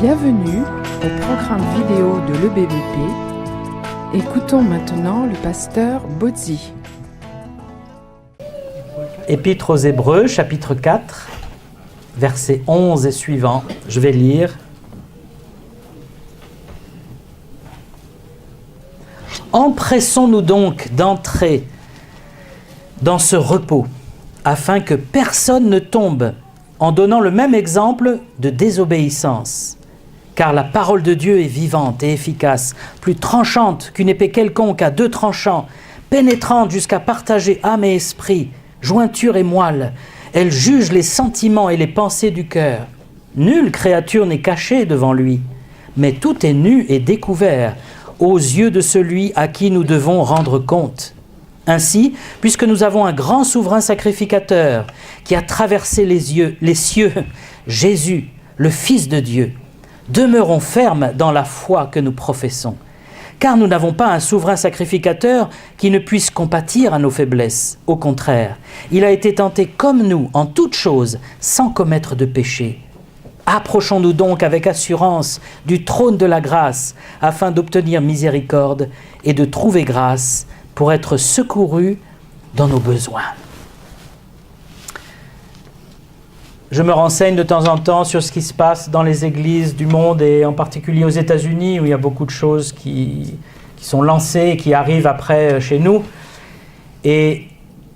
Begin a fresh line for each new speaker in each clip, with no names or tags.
Bienvenue au programme vidéo de l'EBVP. Écoutons maintenant le pasteur Bozzi.
Épître aux Hébreux, chapitre 4, versets 11 et suivants. Je vais lire. Empressons-nous donc d'entrer dans ce repos, afin que personne ne tombe en donnant le même exemple de désobéissance. Car la parole de Dieu est vivante et efficace, plus tranchante qu'une épée quelconque à deux tranchants, pénétrante jusqu'à partager âme et esprit, jointure et moelle. Elle juge les sentiments et les pensées du cœur. Nulle créature n'est cachée devant lui, mais tout est nu et découvert aux yeux de celui à qui nous devons rendre compte. Ainsi, puisque nous avons un grand souverain sacrificateur qui a traversé les cieux, Jésus, le Fils de Dieu, demeurons fermes dans la foi que nous professons. Car nous n'avons pas un souverain sacrificateur qui ne puisse compatir à nos faiblesses. Au contraire, il a été tenté comme nous en toutes choses, sans commettre de péché. Approchons-nous donc avec assurance du trône de la grâce, afin d'obtenir miséricorde et de trouver grâce pour être secourus dans nos besoins. Je me renseigne de temps en temps sur ce qui se passe dans les églises du monde et en particulier aux États-Unis où il y a beaucoup de choses qui sont lancées et qui arrivent après chez nous. Et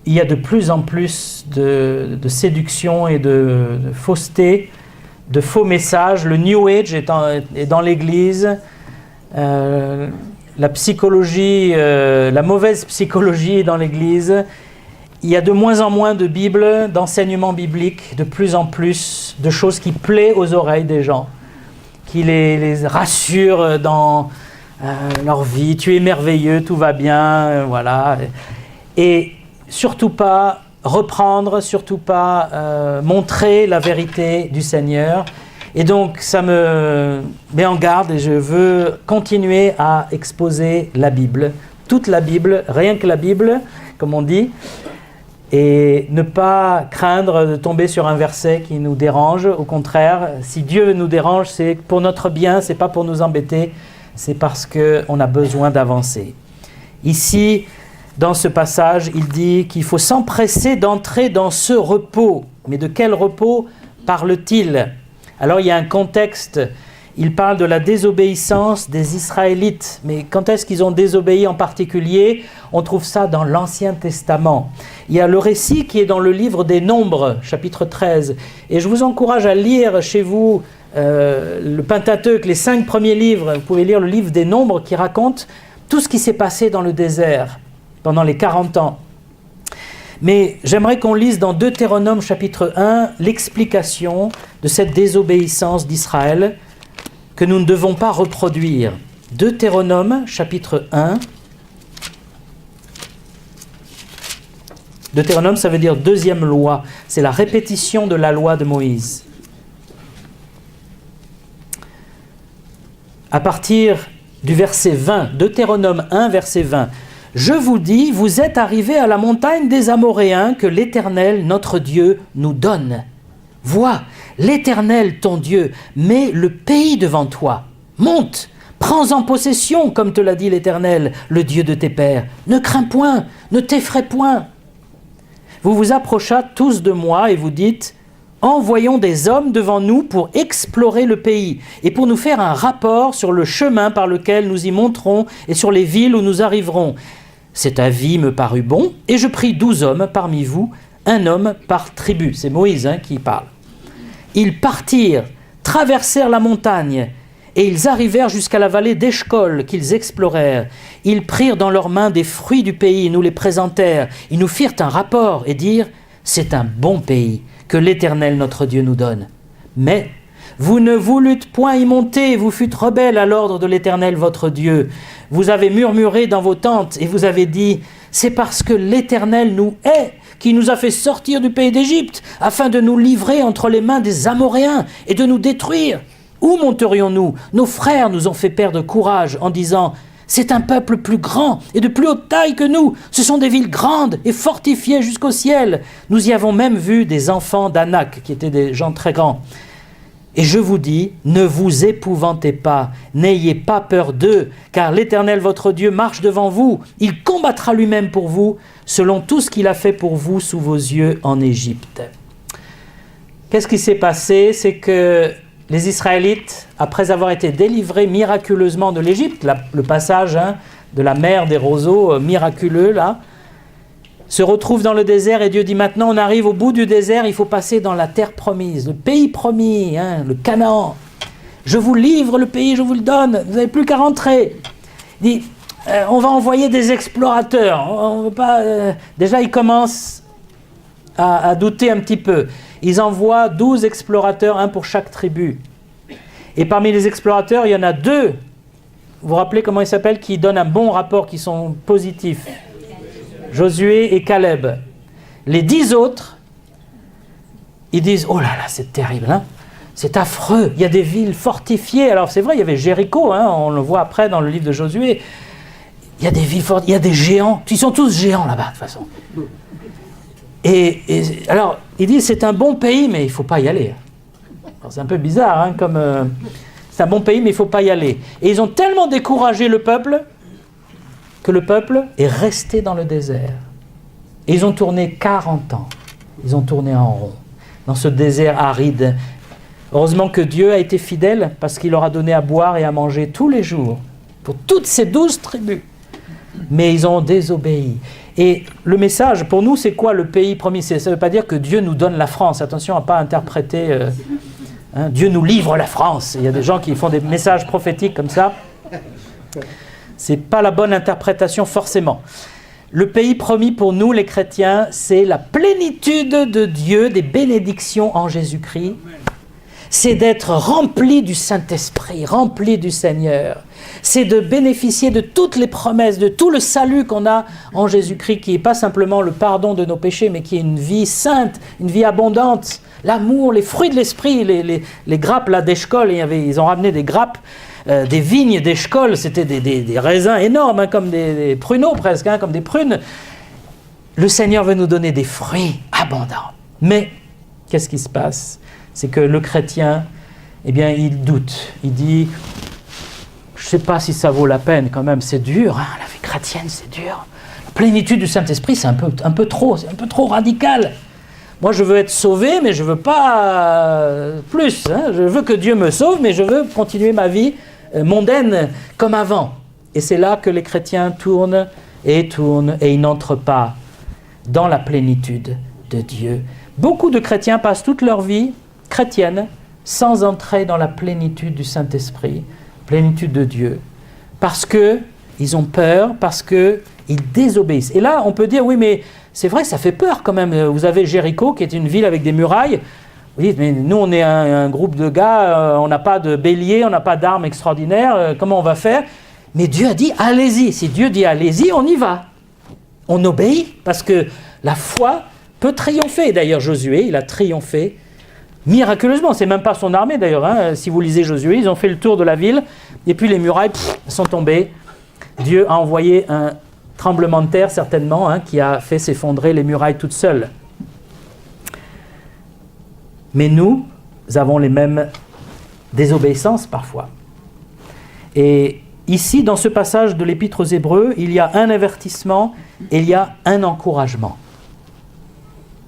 il y a de plus en plus de séduction et de fausseté, de faux messages. Le New Age est dans l'Église. La psychologie, la mauvaise psychologie est dans l'Église. Il y a de moins en moins de Bibles, d'enseignements bibliques, de plus en plus de choses qui plaisent aux oreilles des gens, qui les rassurent dans leur vie. Tu es merveilleux, tout va bien, voilà. Et surtout pas reprendre, surtout pas montrer la vérité du Seigneur. Et donc ça me met en garde et je veux continuer à exposer la Bible, toute la Bible, rien que la Bible, comme on dit. Et ne pas craindre de tomber sur un verset qui nous dérange. Au contraire, si Dieu nous dérange, c'est pour notre bien, c'est pas pour nous embêter, c'est parce qu'on a besoin d'avancer. Ici, dans ce passage, il dit qu'il faut s'empresser d'entrer dans ce repos. Mais de quel repos parle-t-il ? Alors il y a un contexte. Il parle de la désobéissance des Israélites. Mais quand est-ce qu'ils ont désobéi en particulier ? On trouve ça dans l'Ancien Testament. Il y a le récit qui est dans le livre des Nombres, chapitre 13. Et je vous encourage à lire chez vous le Pentateuque, les 5 premiers livres. Vous pouvez lire le livre des Nombres qui raconte tout ce qui s'est passé dans le désert pendant les 40 ans. Mais j'aimerais qu'on lise dans Deutéronome, chapitre 1, l'explication de cette désobéissance d'Israël que nous ne devons pas reproduire. Deutéronome, chapitre 1. Deutéronome, ça veut dire deuxième loi. C'est la répétition de la loi de Moïse. À partir du verset 20, Deutéronome 1, verset 20. « Je vous dis, vous êtes arrivés à la montagne des Amoréens que l'Éternel, notre Dieu, nous donne. Vois, l'Éternel, ton Dieu, met le pays devant toi. Monte, prends-en possession, comme te l'a dit l'Éternel, le Dieu de tes pères. Ne crains point, ne t'effraie point. Vous vous approchâtes tous de moi et vous dites, envoyons des hommes devant nous pour explorer le pays et pour nous faire un rapport sur le chemin par lequel nous y monterons et sur les villes où nous arriverons. Cet avis me parut bon et je pris 12 hommes parmi vous, un homme par tribu. » C'est Moïse qui parle. Ils partirent, traversèrent la montagne et ils arrivèrent jusqu'à la vallée d'Eshcol qu'ils explorèrent. Ils prirent dans leurs mains des fruits du pays et nous les présentèrent. Ils nous firent un rapport et dirent « C'est un bon pays que l'Éternel notre Dieu nous donne. Mais vous ne voulûtes point y monter, vous fûtes rebelles à l'ordre de l'Éternel votre Dieu. Vous avez murmuré dans vos tentes et vous avez dit « C'est parce que l'Éternel nous hait, qui nous a fait sortir du pays d'Égypte, afin de nous livrer entre les mains des Amoréens et de nous détruire. Où monterions-nous ? Nos frères nous ont fait perdre courage en disant « C'est un peuple plus grand et de plus haute taille que nous. Ce sont des villes grandes et fortifiées jusqu'au ciel. Nous y avons même vu des enfants d'Anak, qui étaient des gens très grands. Et je vous dis, ne vous épouvantez pas, n'ayez pas peur d'eux, car l'Éternel votre Dieu marche devant vous. Il combattra lui-même pour vous, selon tout ce qu'il a fait pour vous sous vos yeux en Égypte. Qu'est-ce qui s'est passé? C'est que les Israélites, après avoir été délivrés miraculeusement de l'Égypte, le passage de la mer des roseaux miraculeux, là, se retrouvent dans le désert et Dieu dit maintenant on arrive au bout du désert, il faut passer dans la terre promise, le pays promis, le Canaan. Je vous livre le pays, je vous le donne, vous n'avez plus qu'à rentrer. Il dit on va envoyer des explorateurs. On veut pas, déjà ils commencent à douter un petit peu. Ils envoient 12 explorateurs, un pour chaque tribu. Et parmi les explorateurs, il y en a 2, vous vous rappelez comment ils s'appellent, qui donnent un bon rapport, qui sont positifs. Josué et Caleb. Les 10 autres, ils disent « Oh là là, c'est terrible, c'est affreux, il y a des villes fortifiées. » Alors c'est vrai, il y avait Jéricho, on le voit après dans le livre de Josué. Il y a des villes fortifiées, il y a des géants. Ils sont tous géants là-bas, de toute façon. Et alors, ils disent « C'est un bon pays, mais il ne faut pas y aller. » C'est un peu bizarre, c'est un bon pays, mais il ne faut pas y aller. Et ils ont tellement découragé le peuple que le peuple est resté dans le désert. Et ils ont tourné 40 ans. Ils ont tourné en rond, dans ce désert aride. Heureusement que Dieu a été fidèle, parce qu'il leur a donné à boire et à manger tous les jours, pour toutes ces 12 tribus. Mais ils ont désobéi. Et le message, pour nous, c'est quoi le pays promis? Ça ne veut pas dire que Dieu nous donne la France. Attention à ne pas interpréter... Dieu nous livre la France. Il y a des gens qui font des messages prophétiques comme ça. Ce n'est pas la bonne interprétation forcément. Le pays promis pour nous, les chrétiens, c'est la plénitude de Dieu, des bénédictions en Jésus-Christ. C'est d'être rempli du Saint-Esprit, rempli du Seigneur. C'est de bénéficier de toutes les promesses, de tout le salut qu'on a en Jésus-Christ, qui n'est pas simplement le pardon de nos péchés, mais qui est une vie sainte, une vie abondante, l'amour, les fruits de l'esprit, les grappes là d'Eshcol, ils ont ramené des grappes, des vignes d'Eshcol, c'était des raisins énormes, comme des pruneaux presque, comme des prunes. Le Seigneur veut nous donner des fruits abondants. Mais, qu'est-ce qui se passe? C'est que le chrétien, il doute. Il dit, je ne sais pas si ça vaut la peine quand même, c'est dur, la vie chrétienne c'est dur. La plénitude du Saint-Esprit c'est un peu trop, c'est un peu trop radical. Moi, je veux être sauvé, mais je ne veux pas plus. Je veux que Dieu me sauve, mais je veux continuer ma vie mondaine comme avant. Et c'est là que les chrétiens tournent, et ils n'entrent pas dans la plénitude de Dieu. Beaucoup de chrétiens passent toute leur vie chrétienne sans entrer dans la plénitude du Saint-Esprit, plénitude de Dieu, parce qu'ils ont peur, parce qu'ils désobéissent. Et là, on peut dire, oui, mais c'est vrai, ça fait peur quand même. Vous avez Jéricho, qui est une ville avec des murailles. Vous dites, mais nous, on est un groupe de gars, on n'a pas de bélier, on n'a pas d'armes extraordinaires, comment on va faire? Mais Dieu a dit, allez-y. Si Dieu dit, allez-y, on y va. On obéit, parce que la foi peut triompher. D'ailleurs, Josué, il a triomphé miraculeusement. C'est même pas son armée, d'ailleurs. Si vous lisez Josué, ils ont fait le tour de la ville, et puis les murailles sont tombées. Dieu a envoyé un tremblement de terre, certainement, qui a fait s'effondrer les murailles toutes seules. Mais nous avons les mêmes désobéissances parfois. Et ici, dans ce passage de l'Épître aux Hébreux, il y a un avertissement et il y a un encouragement.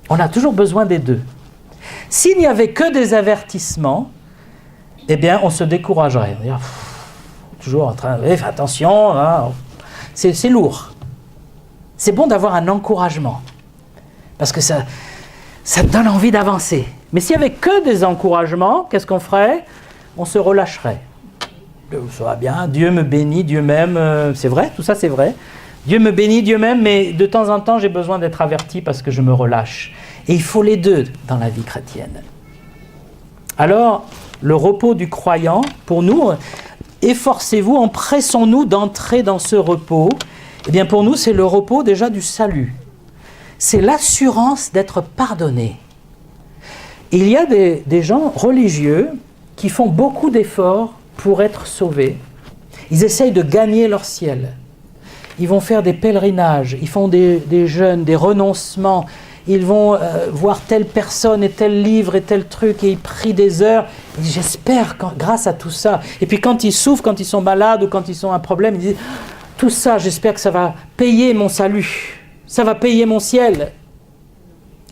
On a toujours besoin des deux. S'il n'y avait que des avertissements, on se découragerait. On dirait, toujours en train de faire attention, c'est lourd. C'est bon d'avoir un encouragement, parce que ça donne envie d'avancer. Mais s'il n'y avait que des encouragements, qu'est-ce qu'on ferait? On se relâcherait. Ça va bien, Dieu me bénit, Dieu m'aime, c'est vrai, tout ça c'est vrai. Dieu me bénit, Dieu m'aime, mais de temps en temps j'ai besoin d'être averti parce que je me relâche. Et il faut les deux dans la vie chrétienne. Alors, le repos du croyant, pour nous, efforcez-vous, empressons-nous d'entrer dans ce repos. Pour nous, c'est le repos déjà du salut. C'est l'assurance d'être pardonné. Il y a des gens religieux qui font beaucoup d'efforts pour être sauvés. Ils essayent de gagner leur ciel. Ils vont faire des pèlerinages, ils font des jeûnes, des renoncements. ils vont voir telle personne et tel livre et tel truc, et ils prient des heures. Et j'espère, grâce à tout ça. Et puis quand ils souffrent, quand ils sont malades ou quand ils ont un problème, ils disent, tout ça, j'espère que ça va payer mon salut, ça va payer mon ciel.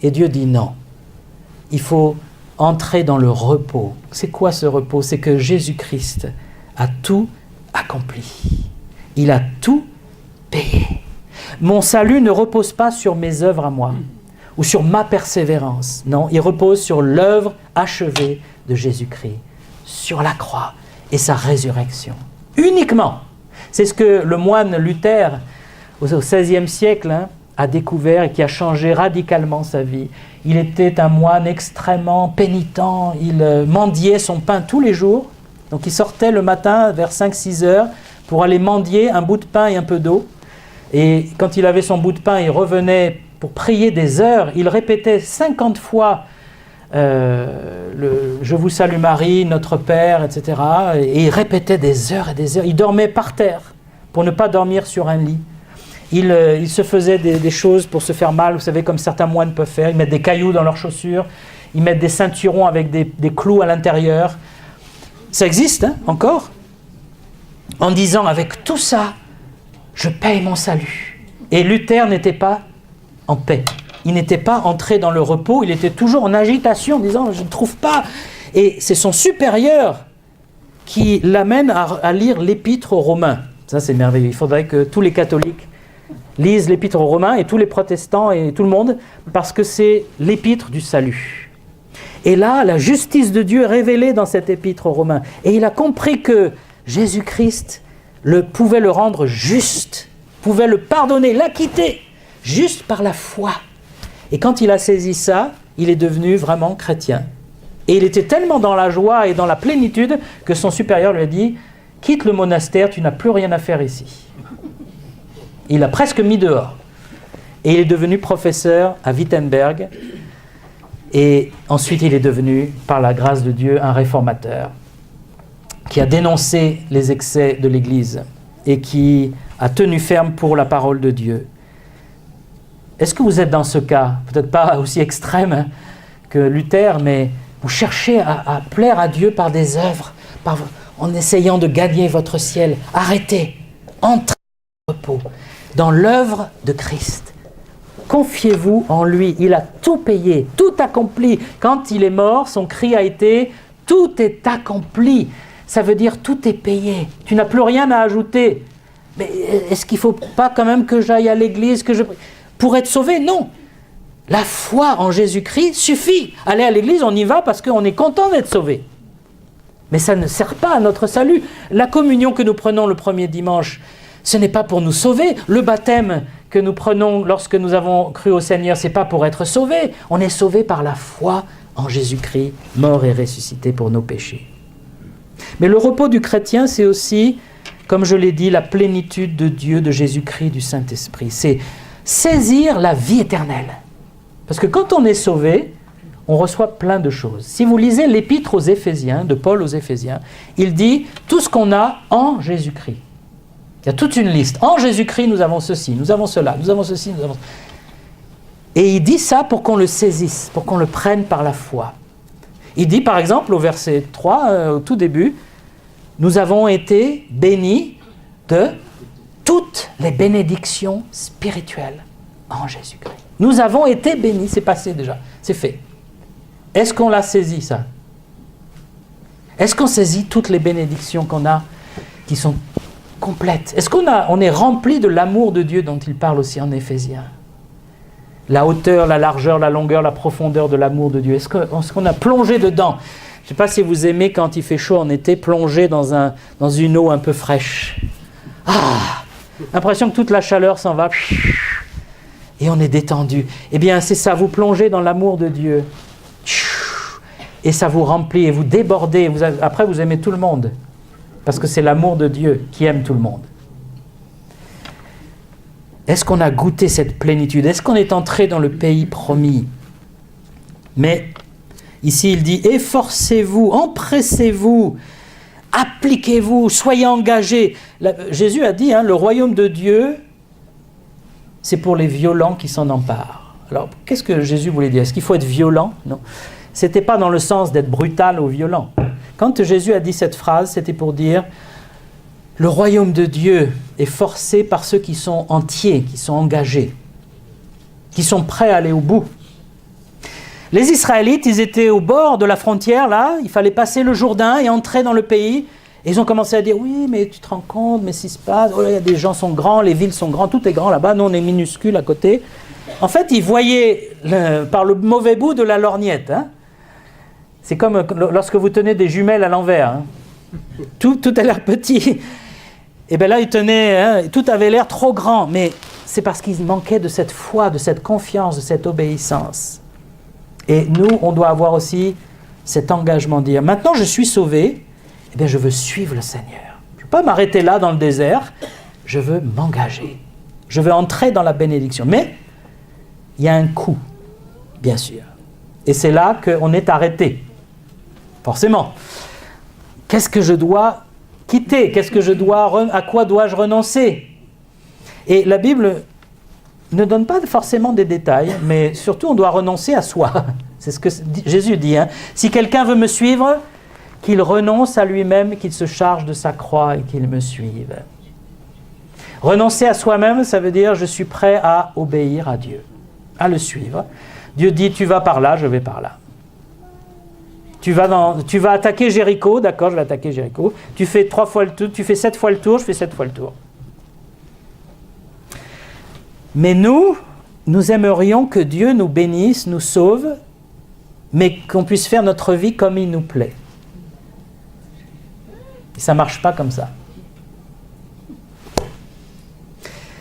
Et Dieu dit non, il faut entrer dans le repos. C'est quoi ce repos? C'est que Jésus-Christ a tout accompli. Il a tout payé. Mon salut ne repose pas sur mes œuvres à moi ou sur ma persévérance. Non, il repose sur l'œuvre achevée de Jésus-Christ, sur la croix et sa résurrection. Uniquement. C'est ce que le moine Luther, au XVIe siècle, a découvert et qui a changé radicalement sa vie. Il était un moine extrêmement pénitent, il mendiait son pain tous les jours. Donc il sortait le matin vers 5-6 heures pour aller mendier un bout de pain et un peu d'eau. Et quand il avait son bout de pain, il revenait pour prier des heures. Il répétait 50 fois « Je vous salue Marie, notre Père », etc. Et il répétait des heures et des heures. Il dormait par terre pour ne pas dormir sur un lit. Il se faisait des choses pour se faire mal, vous savez, comme certains moines peuvent faire. Ils mettent des cailloux dans leurs chaussures, ils mettent des ceinturons avec des clous à l'intérieur. Ça existe, encore. En disant, avec tout ça, je paye mon salut. Et Luther n'était pas en paix. Il n'était pas entré dans le repos, il était toujours en agitation, en disant, je ne trouve pas. Et c'est son supérieur qui l'amène à lire l'épître aux Romains. Ça, c'est merveilleux. Il faudrait que tous les catholiques lisent l'épître aux Romains, et tous les protestants et tout le monde, parce que c'est l'épître du salut. Et là, la justice de Dieu est révélée dans cette épître aux Romains. Et il a compris que Jésus-Christ pouvait le rendre juste, pouvait le pardonner, l'acquitter, juste par la foi. Et quand il a saisi ça, il est devenu vraiment chrétien. Et il était tellement dans la joie et dans la plénitude que son supérieur lui a dit « Quitte le monastère, tu n'as plus rien à faire ici. » Il l'a presque mis dehors. Et il est devenu professeur à Wittenberg. Et ensuite, il est devenu, par la grâce de Dieu, un réformateur qui a dénoncé les excès de l'Église et qui a tenu ferme pour la parole de Dieu. Est-ce que vous êtes dans ce cas? Peut-être pas aussi extrême que Luther, mais vous cherchez à plaire à Dieu par des œuvres, en essayant de gagner votre ciel. Arrêtez, entrez dans le repos, dans l'œuvre de Christ. Confiez-vous en lui, il a tout payé, tout accompli. Quand il est mort, son cri a été « tout est accompli ». Ça veut dire « tout est payé ». Tu n'as plus rien à ajouter. Mais est-ce qu'il ne faut pas quand même que j'aille à l'église pour être sauvé? Non. La foi en Jésus-Christ suffit. Aller à l'église, on y va parce qu'on est content d'être sauvé. Mais ça ne sert pas à notre salut. La communion que nous prenons le premier dimanche, ce n'est pas pour nous sauver. Le baptême que nous prenons lorsque nous avons cru au Seigneur, ce n'est pas pour être sauvés. On est sauvés par la foi en Jésus-Christ, mort et ressuscité pour nos péchés. Mais le repos du chrétien, c'est aussi, comme je l'ai dit, la plénitude de Dieu, de Jésus-Christ, du Saint-Esprit. C'est saisir la vie éternelle. Parce que quand on est sauvé, on reçoit plein de choses. Si vous lisez l'épître aux Éphésiens, de Paul aux Éphésiens, il dit tout ce qu'on a en Jésus-Christ. Il y a toute une liste. En Jésus-Christ, nous avons ceci, nous avons cela, nous avons ceci, nous avons... Et il dit ça pour qu'on le saisisse, pour qu'on le prenne par la foi. Il dit par exemple au verset 3, au tout début, nous avons été bénis de toutes les bénédictions spirituelles en Jésus-Christ. Nous avons été bénis, c'est passé déjà, c'est fait. Est-ce qu'on l'a saisi ça? Est-ce qu'on saisit toutes les bénédictions qu'on a qui sont complètes? Est-ce qu'on est rempli de l'amour de Dieu dont il parle aussi en Éphésiens? La hauteur, la largeur, la longueur, la profondeur de l'amour de Dieu. Est-ce qu'on a plongé dedans? Je ne sais pas si vous aimez quand il fait chaud en été, plonger dans une eau un peu fraîche. Ah! L'impression que toute la chaleur s'en va. Et on est détendu. Eh bien, c'est ça, vous plongez dans l'amour de Dieu. Et ça vous remplit et vous débordez. Après, vous aimez tout le monde. Parce que c'est l'amour de Dieu qui aime tout le monde. Est-ce qu'on a goûté cette plénitude? Est-ce qu'on est entré dans le pays promis? Mais ici, il dit, efforcez-vous, empressez-vous, appliquez-vous, soyez engagés. Jésus a dit, le royaume de Dieu, c'est pour les violents qui s'en emparent. Alors, qu'est-ce que Jésus voulait dire? Est-ce qu'il faut être violent? Non. C'était pas dans le sens d'être brutal ou violent. Quand Jésus a dit cette phrase, c'était pour dire le royaume de Dieu est forcé par ceux qui sont entiers, qui sont engagés, qui sont prêts à aller au bout. Les Israélites, ils étaient au bord de la frontière, là, il fallait passer le Jourdain et entrer dans le pays. Et ils ont commencé à dire, oui, mais tu te rends compte, mais si se passe, oh, des gens sont grands, les villes sont grandes, tout est grand là-bas, nous on est minuscules à côté. En fait, ils voyaient par le mauvais bout de la lorgnette. Hein. C'est comme lorsque vous tenez des jumelles à l'envers. Hein. Tout a l'air petit. Et bien là, ils tenaient, hein, tout avait l'air trop grand, mais c'est parce qu'ils manquaient de cette foi, de cette confiance, de cette obéissance. Et nous, on doit avoir aussi cet engagement, de dire, maintenant je suis sauvé, eh bien je veux suivre le Seigneur. Je ne veux pas m'arrêter là dans le désert, je veux m'engager. Je veux entrer dans la bénédiction. Mais il y a un coût, bien sûr. Et c'est là qu'on est arrêté. Forcément. Qu'est-ce que je dois quitter? À quoi dois-je renoncer? Et la Bible ne donne pas forcément des détails, mais surtout on doit renoncer à soi. C'est ce que Jésus dit. Hein. Si quelqu'un veut me suivre, qu'il renonce à lui-même, qu'il se charge de sa croix et qu'il me suive. Renoncer à soi-même, ça veut dire je suis prêt à obéir à Dieu, à le suivre. Dieu dit tu vas par là, je vais par là. Tu vas attaquer Jéricho, d'accord, je vais attaquer Jéricho. Tu fais 3 fois le tour, tu fais 7 fois le tour, je fais 7 fois le tour. Mais nous aimerions que Dieu nous bénisse, nous sauve, mais qu'on puisse faire notre vie comme il nous plaît. Et ça ne marche pas comme ça.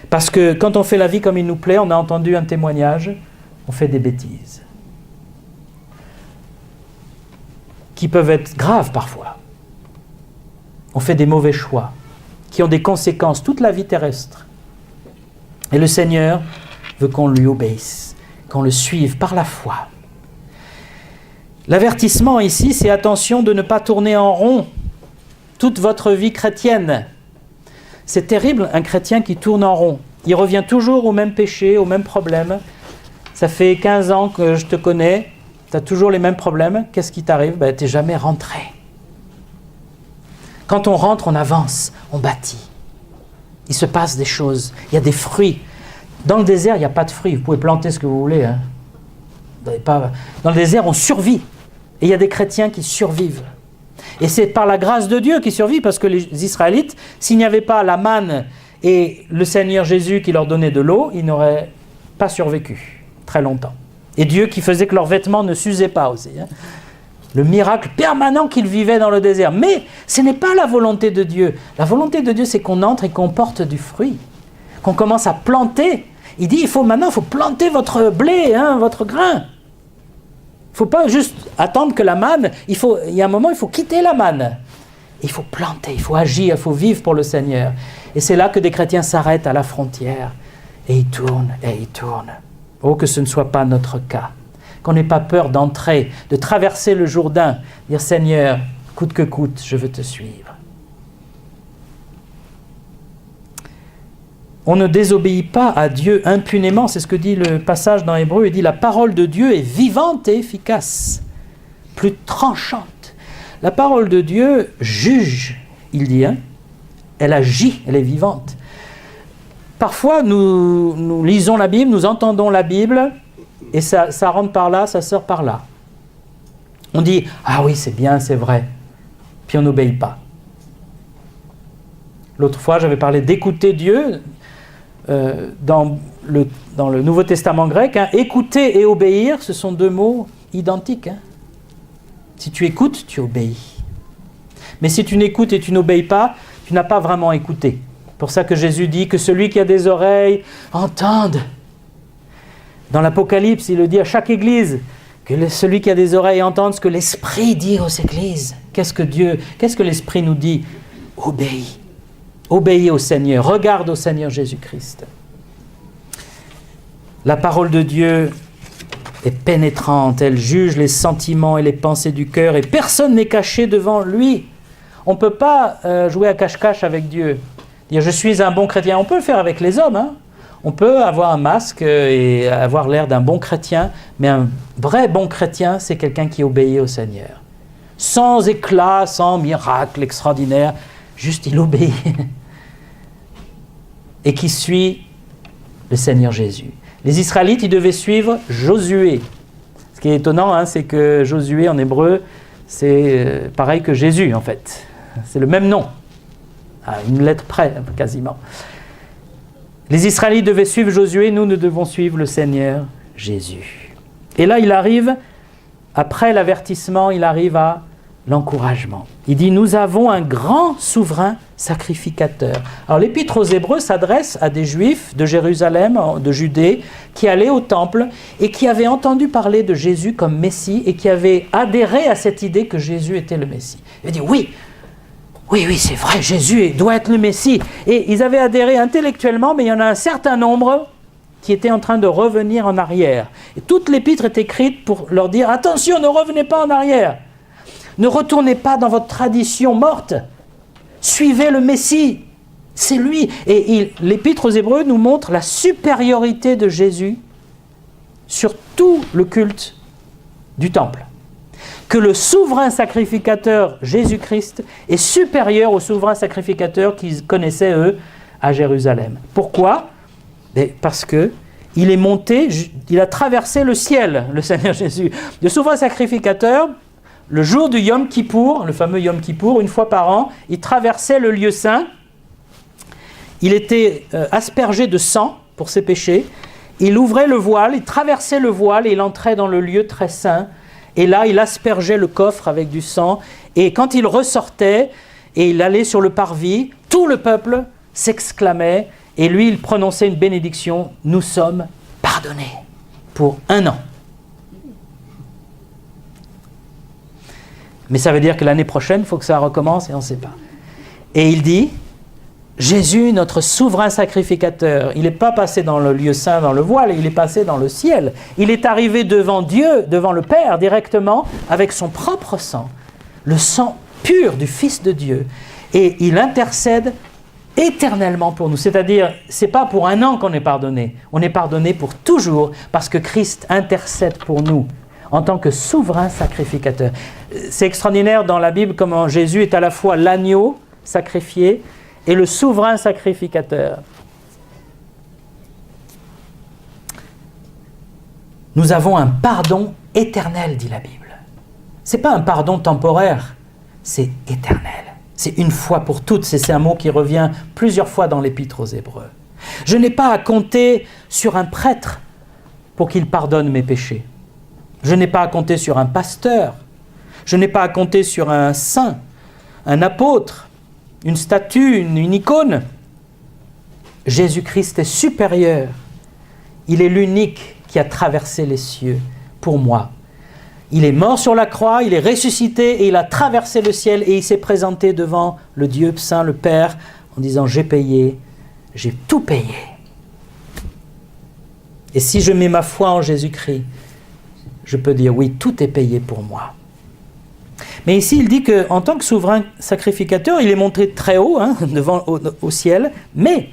Parce que quand on fait la vie comme il nous plaît, on a entendu un témoignage, on fait des bêtises. Qui peuvent être graves parfois. On fait des mauvais choix, qui ont des conséquences toute la vie terrestre. Et le Seigneur veut qu'on lui obéisse, qu'on le suive par la foi. L'avertissement ici, c'est attention de ne pas tourner en rond toute votre vie chrétienne. C'est terrible, un chrétien qui tourne en rond. Il revient toujours au même péché, au même problème. Ça fait 15 ans que je te connais, tu as toujours les mêmes problèmes. Qu'est-ce qui t'arrive? Tu n'es jamais rentré. Quand on rentre, on avance, on bâtit. Il se passe des choses, il y a des fruits. Dans le désert, il n'y a pas de fruits. Vous pouvez planter ce que vous voulez. Hein. Dans le désert, on survit. Et il y a des chrétiens qui survivent. Et c'est par la grâce de Dieu qu'ils survivent, parce que les Israélites, s'il n'y avait pas la manne et le Seigneur Jésus qui leur donnait de l'eau, ils n'auraient pas survécu très longtemps. Et Dieu qui faisait que leurs vêtements ne s'usaient pas aussi. Hein. Le miracle permanent qu'ils vivaient dans le désert. Mais ce n'est pas la volonté de Dieu. La volonté de Dieu, c'est qu'on entre et qu'on porte du fruit. Qu'on commence à planter. Il dit, il faut planter votre blé, hein, votre grain. Il ne faut pas juste attendre que la manne, il y a un moment, il faut quitter la manne. Il faut planter, il faut agir, il faut vivre pour le Seigneur. Et c'est là que des chrétiens s'arrêtent à la frontière. Et ils tournent, et ils tournent. Oh, que ce ne soit pas notre cas. Qu'on n'ait pas peur d'entrer, de traverser le Jourdain, dire Seigneur, coûte que coûte, je veux te suivre. On ne désobéit pas à Dieu impunément, c'est ce que dit le passage dans Hébreu, il dit la parole de Dieu est vivante et efficace, plus tranchante. La parole de Dieu juge, il dit, hein, elle agit, elle est vivante. Parfois, nous lisons la Bible, nous entendons la Bible, et ça rentre par là, ça sort par là. On dit, ah oui, c'est bien, c'est vrai. Puis on n'obéit pas. L'autre fois, j'avais parlé d'écouter Dieu dans le Nouveau Testament grec. Hein, écouter et obéir, ce sont 2 mots identiques. Hein. Si tu écoutes, tu obéis. Mais si tu n'écoutes et tu n'obéis pas, tu n'as pas vraiment écouté. C'est pour ça que Jésus dit que celui qui a des oreilles entende. Dans l'Apocalypse, il le dit à chaque église, que celui qui a des oreilles entende ce que l'Esprit dit aux églises. Qu'est-ce que l'Esprit nous dit? Obéis. Obéis au Seigneur. Regarde au Seigneur Jésus-Christ. La parole de Dieu est pénétrante. Elle juge les sentiments et les pensées du cœur et personne n'est caché devant lui. On ne peut pas jouer à cache-cache avec Dieu. Dire je suis un bon chrétien. On peut le faire avec les hommes. Hein. On peut avoir un masque et avoir l'air d'un bon chrétien, mais un vrai bon chrétien, c'est quelqu'un qui obéit au Seigneur. Sans éclat, sans miracle extraordinaire, juste il obéit. Et qui suit le Seigneur Jésus. Les Israélites, ils devaient suivre Josué. Ce qui est étonnant, hein, c'est que Josué en hébreu, c'est pareil que Jésus en fait. C'est le même nom, à une lettre près quasiment. Les Israélites devaient suivre Josué, nous devons suivre le Seigneur Jésus. Et là, il arrive, après l'avertissement, il arrive à l'encouragement. Il dit, nous avons un grand souverain sacrificateur. Alors l'épître aux Hébreux s'adresse à des Juifs de Jérusalem, de Judée, qui allaient au temple et qui avaient entendu parler de Jésus comme Messie et qui avaient adhéré à cette idée que Jésus était le Messie. Il dit, oui, c'est vrai, Jésus doit être le Messie. Et ils avaient adhéré intellectuellement, mais il y en a un certain nombre qui étaient en train de revenir en arrière. Et toute l'épître est écrite pour leur dire, attention, ne revenez pas en arrière. Ne retournez pas dans votre tradition morte. Suivez le Messie. C'est lui. Et l'épître aux Hébreux nous montre la supériorité de Jésus sur tout le culte du temple. Que le souverain sacrificateur Jésus-Christ est supérieur au souverain sacrificateur qu'ils connaissaient, eux, à Jérusalem. Pourquoi ? Parce que il est monté, il a traversé le ciel, le Seigneur Jésus. Le souverain sacrificateur, le jour du Yom Kippour, le fameux Yom Kippour, une fois par an, il traversait le lieu saint. Il était aspergé de sang pour ses péchés. Il ouvrait le voile, il traversait le voile et il entrait dans le lieu très saint. Et là, il aspergeait le coffre avec du sang. Et quand il ressortait et il allait sur le parvis, tout le peuple s'exclamait. Et lui, il prononçait une bénédiction. Nous sommes pardonnés pour 1 an. Mais ça veut dire que l'année prochaine, il faut que ça recommence et on ne sait pas. Et il dit, Jésus, notre souverain sacrificateur, il n'est pas passé dans le lieu saint, dans le voile, il est passé dans le ciel. Il est arrivé devant Dieu, devant le Père directement, avec son propre sang, le sang pur du Fils de Dieu. Et il intercède éternellement pour nous. C'est-à-dire, ce n'est pas pour 1 an qu'on est pardonné, on est pardonné pour toujours, parce que Christ intercède pour nous en tant que souverain sacrificateur. C'est extraordinaire dans la Bible comment Jésus est à la fois l'agneau sacrifié et le souverain sacrificateur. Nous avons un pardon éternel, dit la Bible. Ce n'est pas un pardon temporaire, c'est éternel. C'est une fois pour toutes, c'est un mot qui revient plusieurs fois dans l'Épître aux Hébreux. Je n'ai pas à compter sur un prêtre pour qu'il pardonne mes péchés. Je n'ai pas à compter sur un pasteur. Je n'ai pas à compter sur un saint, un apôtre, une statue, une icône. Jésus-Christ est supérieur. Il est l'unique qui a traversé les cieux pour moi. Il est mort sur la croix, il est ressuscité et il a traversé le ciel et il s'est présenté devant le Dieu saint, le Père, en disant « J'ai payé, j'ai tout payé. » Et si je mets ma foi en Jésus-Christ, je peux dire oui, tout est payé pour moi. Mais ici, il dit qu'en tant que souverain sacrificateur, il est monté très haut, devant au ciel, mais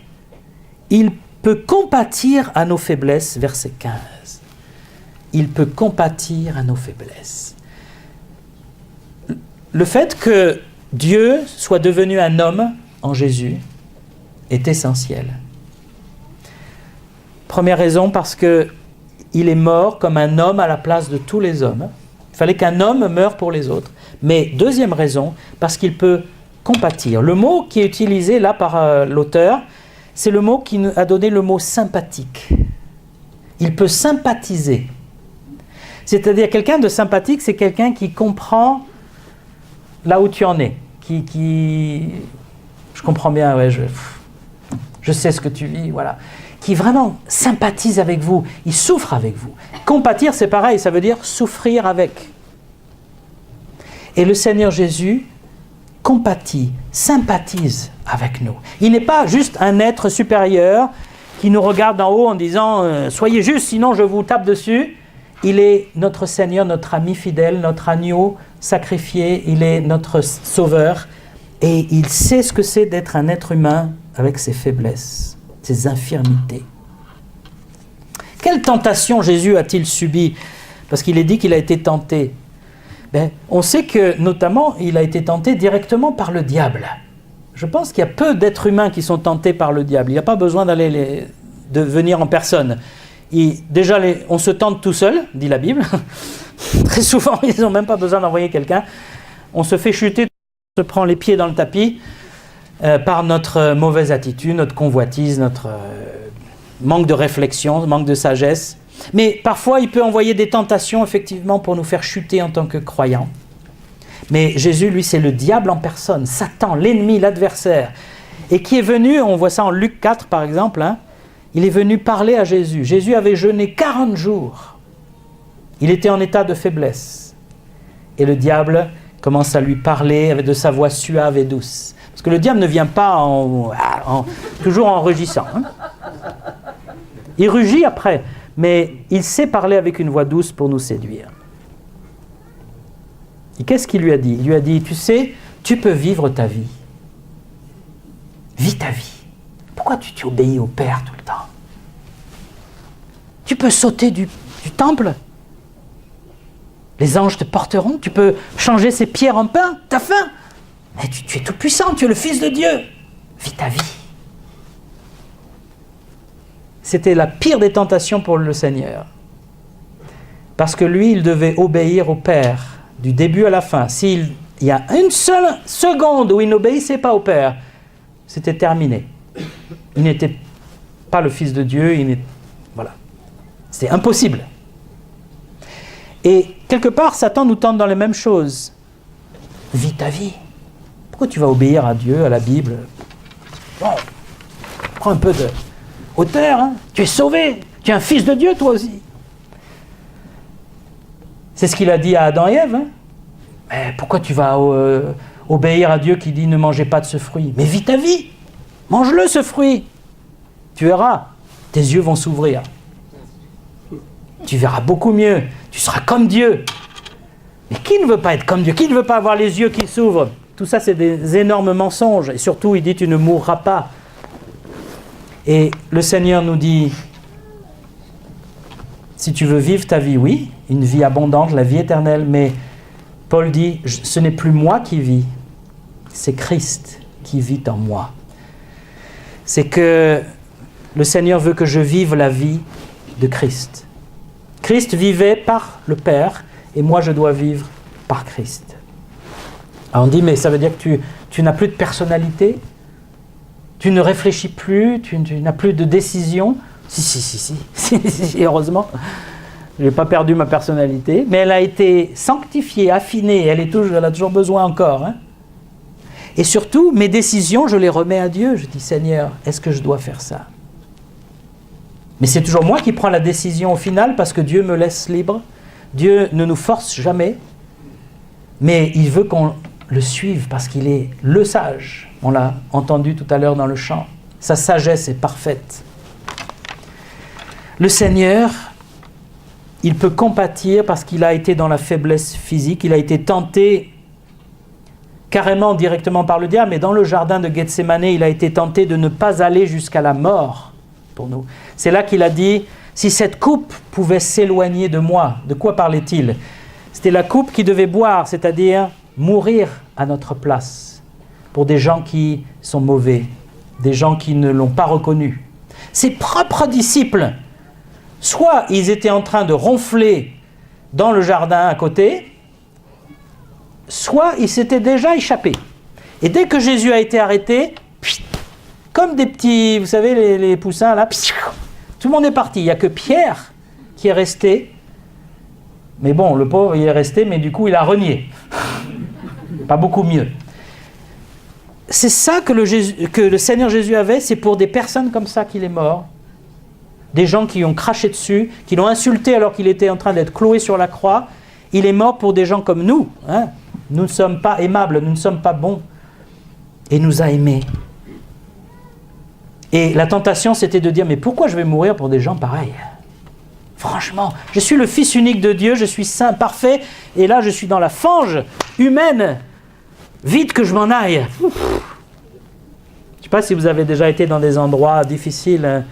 il peut compatir à nos faiblesses, verset 15. Il peut compatir à nos faiblesses. Le fait que Dieu soit devenu un homme en Jésus est essentiel. Première raison, parce que il est mort comme un homme à la place de tous les hommes. Il fallait qu'un homme meure pour les autres. Mais deuxième raison, parce qu'il peut compatir. Le mot qui est utilisé là par l'auteur, c'est le mot qui a donné le mot sympathique. Il peut sympathiser. C'est-à-dire quelqu'un de sympathique, c'est quelqu'un qui comprend là où tu en es. Je comprends bien, ouais, je sais ce que tu vis, voilà. Qui vraiment sympathise avec vous, il souffre avec vous. Compatir, c'est pareil, ça veut dire souffrir avec. Et le Seigneur Jésus compatit, sympathise avec nous. Il n'est pas juste un être supérieur qui nous regarde d'en haut en disant « Soyez juste, sinon je vous tape dessus ». Il est notre Seigneur, notre ami fidèle, notre agneau sacrifié, il est notre sauveur. Et il sait ce que c'est d'être un être humain avec ses faiblesses, ses infirmités. Quelle tentation Jésus a-t-il subi? Parce qu'il est dit qu'il a été tenté. On sait que, notamment, il a été tenté directement par le diable. Je pense qu'il y a peu d'êtres humains qui sont tentés par le diable. Il n'y a pas besoin de venir en personne. On se tente tout seul, dit la Bible. Très souvent, ils n'ont même pas besoin d'envoyer quelqu'un. On se fait chuter, on se prend les pieds dans le tapis par notre mauvaise attitude, notre convoitise, notre manque de réflexion, manque de sagesse. Mais parfois, il peut envoyer des tentations, effectivement, pour nous faire chuter en tant que croyants. Mais Jésus, lui, c'est le diable en personne, Satan, l'ennemi, l'adversaire. Et qui est venu, on voit ça en Luc 4, par exemple, il est venu parler à Jésus. Jésus avait jeûné 40 jours. Il était en état de faiblesse. Et le diable commence à lui parler avec de sa voix suave et douce. Parce que le diable ne vient pas toujours en rugissant. Il rugit après, mais il sait parler avec une voix douce pour nous séduire. Et qu'est-ce qu'il lui a dit? Il lui a dit, tu sais, tu peux vivre ta vie. Vis ta vie. Pourquoi tu obéis au Père tout le temps? Tu peux sauter du temple. Les anges te porteront. Tu peux changer ces pierres en pain. T'as faim. Mais tu es tout puissant, tu es le Fils de Dieu. Vis ta vie. C'était la pire des tentations pour le Seigneur. Parce que lui, il devait obéir au Père, du début à la fin. S'il y a une seule seconde où il n'obéissait pas au Père, c'était terminé. Il n'était pas le Fils de Dieu, voilà. C'est impossible. Et quelque part, Satan nous tente dans les mêmes choses. Vis ta vie. Pourquoi tu vas obéir à Dieu, à la Bible? Bon, prends un peu de hauteur, Tu es sauvé, tu es un fils de Dieu toi aussi. C'est ce qu'il a dit à Adam et Ève. Mais pourquoi tu vas obéir à Dieu qui dit ne mangez pas de ce fruit? Mais vis ta vie, mange-le ce fruit. Tu verras, tes yeux vont s'ouvrir. Tu verras beaucoup mieux, tu seras comme Dieu. Mais qui ne veut pas être comme Dieu? Qui ne veut pas avoir les yeux qui s'ouvrent? Tout ça, c'est des énormes mensonges. Et surtout, il dit, tu ne mourras pas. Et le Seigneur nous dit, si tu veux vivre ta vie, oui, une vie abondante, la vie éternelle, mais Paul dit, ce n'est plus moi qui vis, c'est Christ qui vit en moi. C'est que le Seigneur veut que je vive la vie de Christ. Christ vivait par le Père, et moi je dois vivre par Christ. Alors on dit, mais ça veut dire que tu n'as plus de personnalité? Tu ne réfléchis plus? Tu n'as plus de décision? Si, heureusement. Je n'ai pas perdu ma personnalité, mais elle a été sanctifiée, affinée, elle a toujours besoin encore. Et surtout, mes décisions, je les remets à Dieu. Je dis, Seigneur, est-ce que je dois faire ça? Mais c'est toujours moi qui prends la décision au final, parce que Dieu me laisse libre. Dieu ne nous force jamais, mais il veut qu'on le suive, parce qu'il est le sage. On l'a entendu tout à l'heure dans le chant. Sa sagesse est parfaite. Le Seigneur, il peut compatir parce qu'il a été dans la faiblesse physique, il a été tenté carrément directement par le diable, mais dans le jardin de Gethsémane, il a été tenté de ne pas aller jusqu'à la mort pour nous. C'est là qu'il a dit, si cette coupe pouvait s'éloigner de moi, de quoi parlait-il? C'était la coupe qu'il devait boire, c'est-à-dire mourir à notre place, pour des gens qui sont mauvais, des gens qui ne l'ont pas reconnu. Ses propres disciples, soit ils étaient en train de ronfler dans le jardin à côté, soit ils s'étaient déjà échappés. Et dès que Jésus a été arrêté, comme des petits, vous savez, les poussins là, tout le monde est parti. Il n'y a que Pierre qui est resté. Mais bon, le pauvre, il est resté, mais du coup, il a renié. Pas beaucoup mieux. C'est ça que le Seigneur Jésus avait, c'est pour des personnes comme ça qu'il est mort. Des gens qui ont craché dessus, qui l'ont insulté alors qu'il était en train d'être cloué sur la croix. Il est mort pour des gens comme nous. Nous ne sommes pas aimables, nous ne sommes pas bons. Et il nous a aimés. Et la tentation, c'était de dire, mais pourquoi je vais mourir pour des gens pareils? Franchement, je suis le Fils unique de Dieu, je suis saint, parfait, et là je suis dans la fange humaine. Vite que je m'en aille. Je ne sais pas si vous avez déjà été dans des endroits difficiles.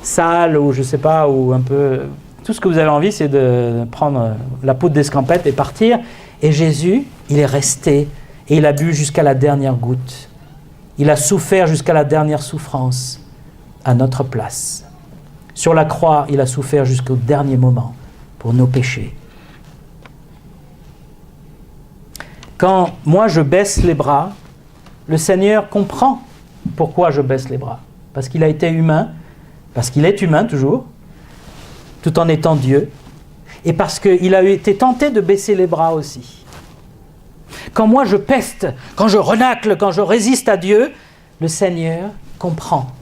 sale ou je sais pas, ou un peu... Tout ce que vous avez envie, c'est de prendre la peau d'escampette et partir. Et Jésus, il est resté et il a bu jusqu'à la dernière goutte. Il a souffert jusqu'à la dernière souffrance à notre place. Sur la croix, il a souffert jusqu'au dernier moment pour nos péchés. Quand moi je baisse les bras, le Seigneur comprend pourquoi je baisse les bras. Parce qu'il a été humain, parce qu'il est humain toujours, tout en étant Dieu, et parce qu'il a été tenté de baisser les bras aussi. Quand moi je peste, quand je renacle, quand je résiste à Dieu, le Seigneur comprend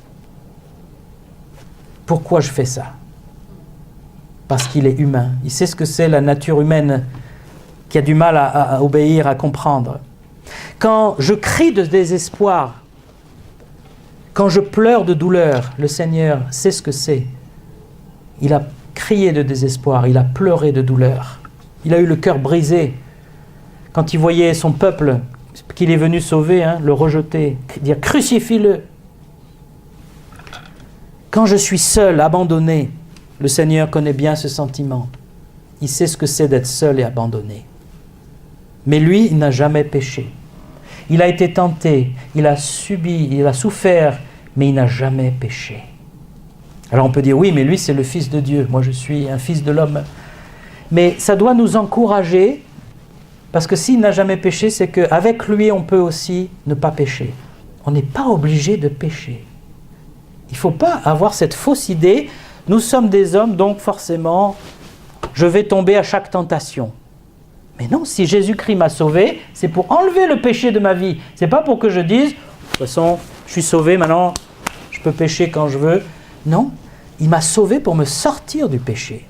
pourquoi je fais ça. Parce qu'il est humain. Il sait ce que c'est la nature humaine qui a du mal à obéir, à comprendre. Quand je crie de désespoir, quand je pleure de douleur, le Seigneur sait ce que c'est. Il a crié de désespoir, il a pleuré de douleur. Il a eu le cœur brisé quand il voyait son peuple qu'il est venu sauver, le rejeter, dire « crucifie-le ». Quand je suis seul, abandonné, le Seigneur connaît bien ce sentiment. Il sait ce que c'est d'être seul et abandonné. Mais lui, il n'a jamais péché. Il a été tenté, il a subi, il a souffert, mais il n'a jamais péché. Alors on peut dire, oui, mais lui c'est le Fils de Dieu, moi je suis un fils de l'homme. Mais ça doit nous encourager, parce que s'il n'a jamais péché, c'est qu'avec lui on peut aussi ne pas pécher. On n'est pas obligé de pécher. Il ne faut pas avoir cette fausse idée, nous sommes des hommes, donc forcément, je vais tomber à chaque tentation. Mais non, si Jésus-Christ m'a sauvé, c'est pour enlever le péché de ma vie. Ce n'est pas pour que je dise, de toute façon, je suis sauvé, maintenant je peux pécher quand je veux. Non, il m'a sauvé pour me sortir du péché.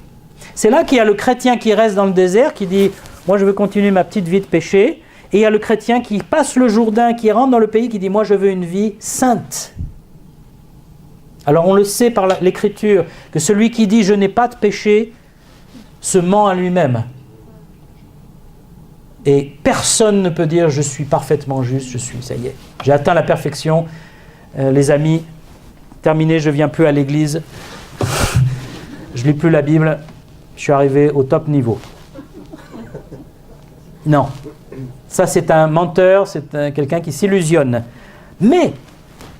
C'est là qu'il y a le chrétien qui reste dans le désert, qui dit, moi je veux continuer ma petite vie de péché. Et il y a le chrétien qui passe le Jourdain, qui rentre dans le pays, qui dit, moi je veux une vie sainte. Alors on le sait par l'Écriture, que celui qui dit, je n'ai pas de péché, se ment à lui-même. Et personne ne peut dire, je suis parfaitement juste, ça y est, j'ai atteint la perfection. Les amis, terminé, je ne viens plus à l'église, je ne lis plus la Bible, je suis arrivé au top niveau. Non, ça c'est un menteur, c'est quelqu'un qui s'illusionne. Mais,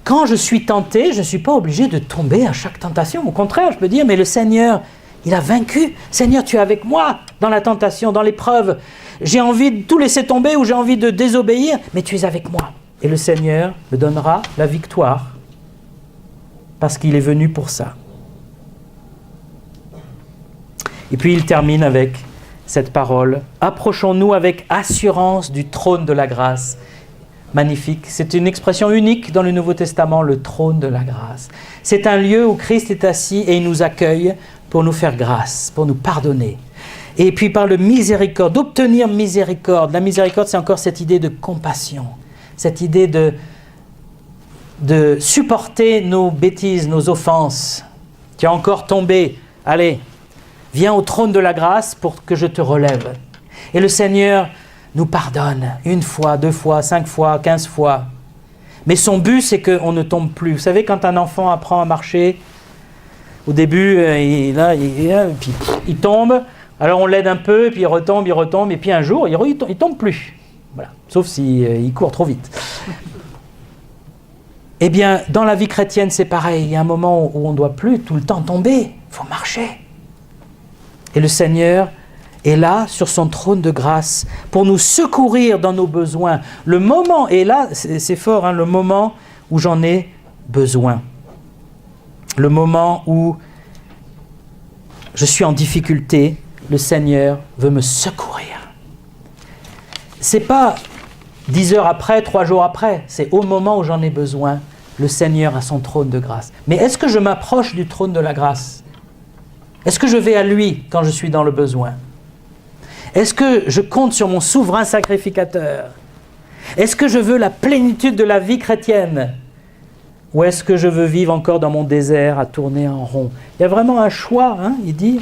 quand je suis tenté, je ne suis pas obligé de tomber à chaque tentation. Au contraire, je peux dire, mais le Seigneur, il a vaincu. Seigneur, tu es avec moi dans la tentation, dans l'épreuve. J'ai envie de tout laisser tomber ou j'ai envie de désobéir, mais tu es avec moi. Et le Seigneur me donnera la victoire parce qu'il est venu pour ça. Et puis il termine avec cette parole. Approchons-nous avec assurance du trône de la grâce. Magnifique. C'est une expression unique dans le Nouveau Testament, le trône de la grâce. C'est un lieu où Christ est assis et il nous accueille pour nous faire grâce, pour nous pardonner. Et puis par le miséricorde, d'obtenir miséricorde. La miséricorde, c'est encore cette idée de compassion, cette idée de supporter nos bêtises, nos offenses. Tu es encore tombé, allez, viens au trône de la grâce pour que je te relève. Et le Seigneur nous pardonne 1 fois, 2 fois, 5 fois, 15 fois. Mais son but, c'est qu'on ne tombe plus. Vous savez, quand un enfant apprend à marcher, au début, puis il tombe, alors on l'aide un peu, puis il retombe, et puis un jour, il tombe plus. Voilà. Sauf s'il court trop vite. Eh bien, dans la vie chrétienne, c'est pareil. Il y a un moment où on ne doit plus tout le temps tomber. Il faut marcher. Et le Seigneur est là, sur son trône de grâce, pour nous secourir dans nos besoins. Le moment est là, c'est fort, le moment où j'en ai besoin. Le moment où je suis en difficulté, le Seigneur veut me secourir. C'est pas 10 heures après, 3 jours après, c'est au moment où j'en ai besoin, le Seigneur a son trône de grâce. Mais est-ce que je m'approche du trône de la grâce? Est-ce que je vais à lui quand je suis dans le besoin? Est-ce que je compte sur mon souverain sacrificateur? Est-ce que je veux la plénitude de la vie chrétienne? Ou est-ce que je veux vivre encore dans mon désert à tourner en rond? Il y a vraiment un choix, il dit,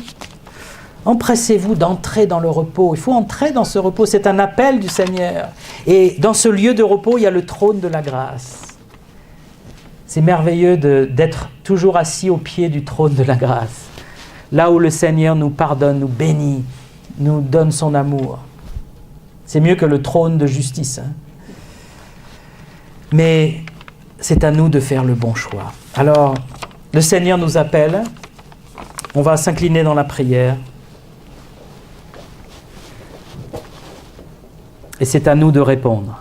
empressez-vous d'entrer dans le repos. Il faut entrer dans ce repos, c'est un appel du Seigneur. Et dans ce lieu de repos, il y a le trône de la grâce. C'est merveilleux d'être toujours assis au pied du trône de la grâce, là où le Seigneur nous pardonne, nous bénit, nous donne son amour. C'est mieux que le trône de justice. Mais c'est à nous de faire le bon choix. Alors, le Seigneur nous appelle. On va s'incliner dans la prière. Et c'est à nous de répondre.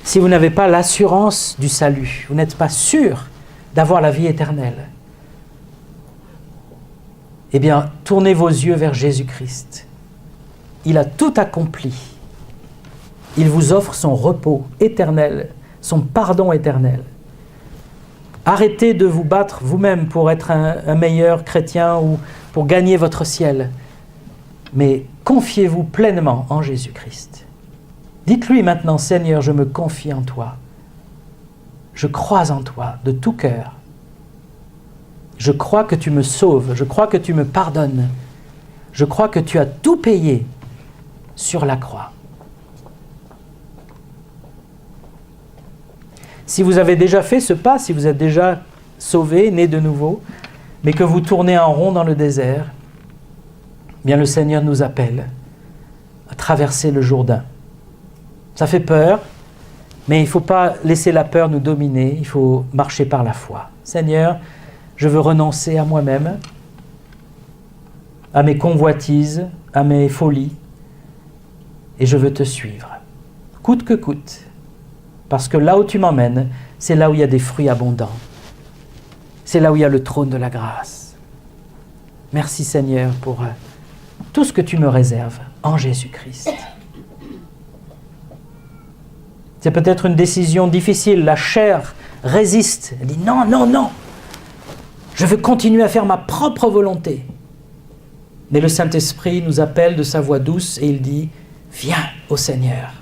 Si vous n'avez pas l'assurance du salut, vous n'êtes pas sûr d'avoir la vie éternelle, eh bien, tournez vos yeux vers Jésus-Christ. Il a tout accompli. Il vous offre son repos éternel, son pardon éternel. Arrêtez de vous battre vous-même pour être un meilleur chrétien ou pour gagner votre ciel, mais confiez-vous pleinement en Jésus-Christ. Dites-lui maintenant, Seigneur, je me confie en toi. Je crois en toi de tout cœur. Je crois que tu me sauves, je crois que tu me pardonnes. Je crois que tu as tout payé sur la croix. Si vous avez déjà fait ce pas, si vous êtes déjà sauvé, né de nouveau, mais que vous tournez en rond dans le désert, bien le Seigneur nous appelle à traverser le Jourdain. Ça fait peur, mais il ne faut pas laisser la peur nous dominer, il faut marcher par la foi. Seigneur, je veux renoncer à moi-même, à mes convoitises, à mes folies, et je veux te suivre, coûte que coûte, parce que là où tu m'emmènes, c'est là où il y a des fruits abondants, c'est là où il y a le trône de la grâce. Merci Seigneur pour tout ce que tu me réserves en Jésus-Christ. C'est peut-être une décision difficile, la chair résiste, elle dit non, non, non, je veux continuer à faire ma propre volonté. Mais le Saint-Esprit nous appelle de sa voix douce et il dit, viens au Seigneur,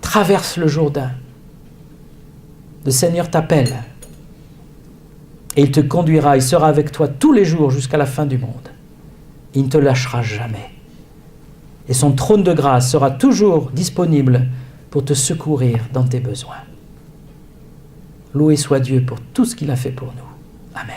traverse le Jourdain, le Seigneur t'appelle et il te conduira, il sera avec toi tous les jours jusqu'à la fin du monde. Il ne te lâchera jamais. Et son trône de grâce sera toujours disponible pour te secourir dans tes besoins. Loué soit Dieu pour tout ce qu'il a fait pour nous. Amen.